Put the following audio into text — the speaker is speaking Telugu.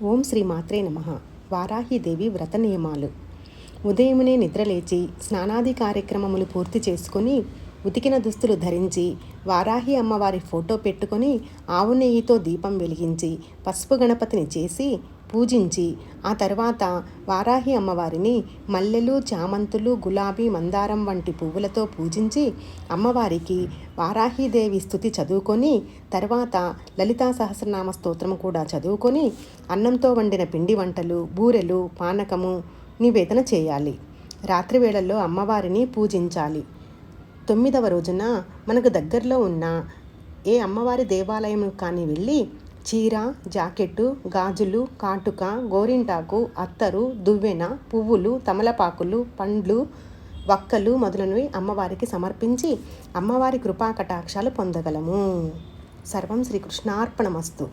ఓం శ్రీ మాత్రే నమః. వారాహిదేవి వ్రత నియమాలు. ఉదయమునే నిద్రలేచి స్నానాది కార్యక్రమములు పూర్తి చేసుకొని ఉతికిన దుస్తులు ధరించి వారాహి అమ్మవారి ఫోటో పెట్టుకొని ఆవు నెయ్యితో దీపం వెలిగించి పసుపు గణపతిని చేసి పూజించి ఆ తర్వాత వారాహి అమ్మవారిని మల్లెలు, చామంతులు, గులాబీ, మందారం వంటి పువ్వులతో పూజించి అమ్మవారికి వారాహిదేవి స్తుతి చదువుకొని తర్వాత లలితా సహస్రనామ స్తోత్రం కూడా చదువుకొని అన్నంతో వండిన పిండి వంటలు, బూరెలు, పానకము నివేదన చేయాలి. రాత్రి వేళల్లో అమ్మవారిని పూజించాలి. 9వ రోజున మనకు దగ్గరలో ఉన్న ఏ అమ్మవారి దేవాలయం కానీ వెళ్ళి చీర, జాకెట్టు, గాజులు, కాటుక, గోరింటాకు, అత్తరు, దువ్వెన, పువ్వులు, తమలపాకులు, పండ్లు, వక్కలు మొదలైనవి అమ్మవారికి సమర్పించి అమ్మవారి కృపా కటాక్షాలు పొందగలము. సర్వం శ్రీకృష్ణార్పణమస్తు.